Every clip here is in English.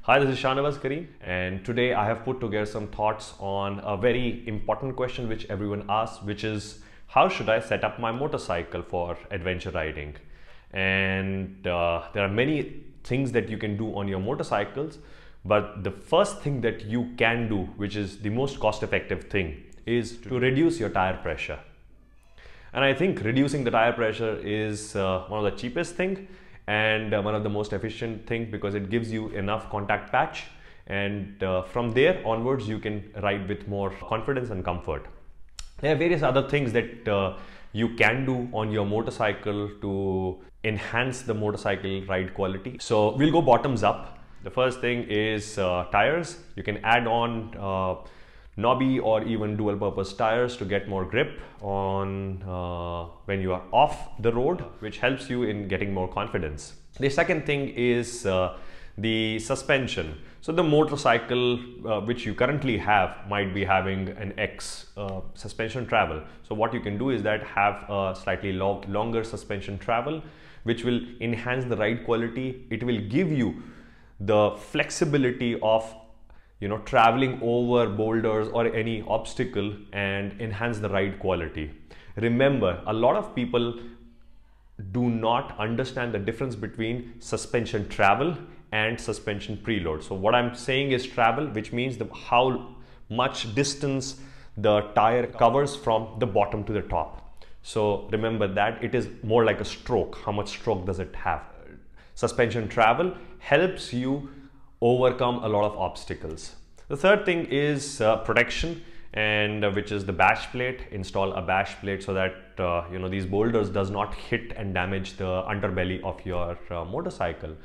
Hi, this is Shanavaz Kareem, and today I have put together some thoughts on a very important question which everyone asks, which is how should I set up my motorcycle for adventure riding? And there are many things that you can do on your motorcycles, but the first thing that you can do, which is the most cost-effective thing, is to reduce your tire pressure. And I think reducing the tire pressure is one of the cheapest thing and one of the most efficient thing, because it gives you enough contact patch, and from there onwards you can ride with more confidence and comfort. There are various other things that you can do on your motorcycle to enhance the motorcycle ride quality. So we'll go bottoms up. The first thing is tires. You can add on knobby or even dual purpose tires to get more grip on when you are off the road, which helps you in getting more confidence. The second thing is the suspension. So the motorcycle which you currently have might be having an X suspension travel. So what you can do is that have a slightly longer suspension travel, which will enhance the ride quality. It will give you the flexibility of traveling over boulders or any obstacle and enhance the ride quality. Remember, a lot of people do not understand the difference between suspension travel and suspension preload. So what I'm saying is travel, which means how much distance the tire covers from the bottom to the top. So remember that it is more like a stroke. How much stroke does it have? Suspension travel helps you overcome a lot of obstacles. The third thing is protection, and which is the bash plate. Install a bash plate so that these boulders does not hit and damage the underbelly of your motorcycle.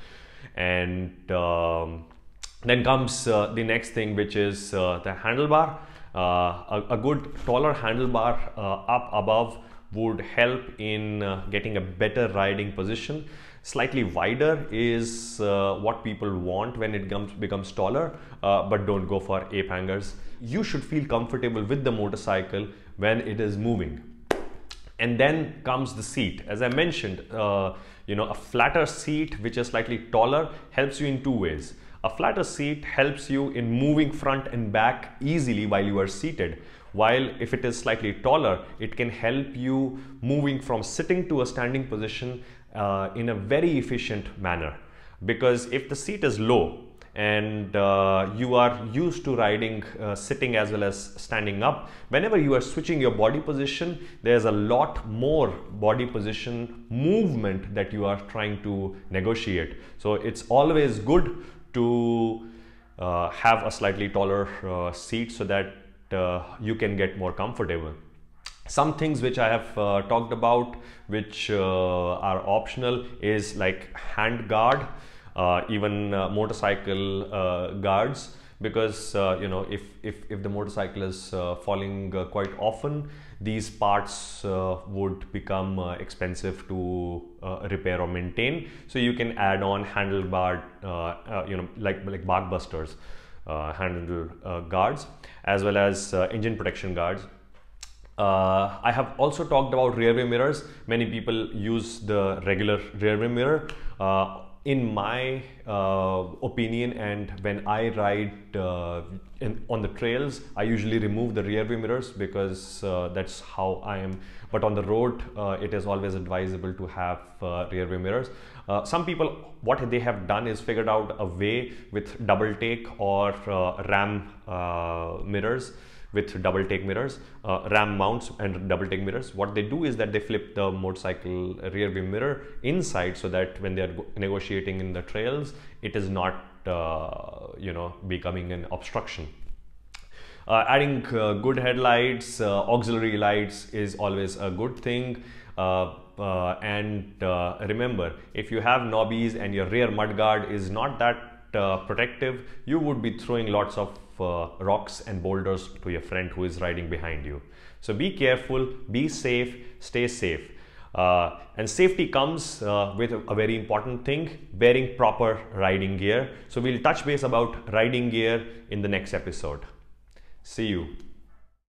And then comes the next thing, which is the handlebar. A good taller handlebar up above would help in getting a better riding position. Slightly wider is what people want when it becomes taller, but don't go for ape hangers. You should feel comfortable with the motorcycle when it is moving. And then comes the seat. As I mentioned, a flatter seat which is slightly taller helps you in two ways. A flatter seat helps you in moving front and back easily while you are seated, while if it is slightly taller, it can help you moving from sitting to a standing position in a very efficient manner. Because if the seat is low and you are used to riding sitting as well as standing up, whenever you are switching your body position, there's a lot more body position movement that you are trying to negotiate. So it's always good to have a slightly taller seat so that you can get more comfortable. Some things which I have talked about, which are optional, is like hand guard, even motorcycle guards, because if the motorcycle is falling quite often, these parts would become expensive to repair or maintain. So you can add on handlebar, like bark busters, handle guards, as well as engine protection guards. I have also talked about rear view mirrors. Many people use the regular rear view mirror. In my opinion, and when I ride on the trails, I usually remove the rear view mirrors because that's how I am. But on the road, it is always advisable to have rear view mirrors. Some people, what they have done is figured out a way with double take or ram mirrors, with double take mirrors, ram mounts and double take mirrors. What they do is that they flip the motorcycle rear view mirror inside, so that when they are negotiating in the trails, it is not becoming an obstruction. Adding good headlights, auxiliary lights is always a good thing. Remember, if you have knobbies and your rear mudguard is not that protective, you would be throwing lots of rocks and boulders to your friend who is riding behind you. So be careful, be safe, stay safe. And safety comes with a very important thing: wearing proper riding gear. So we'll touch base about riding gear in the next episode. See you.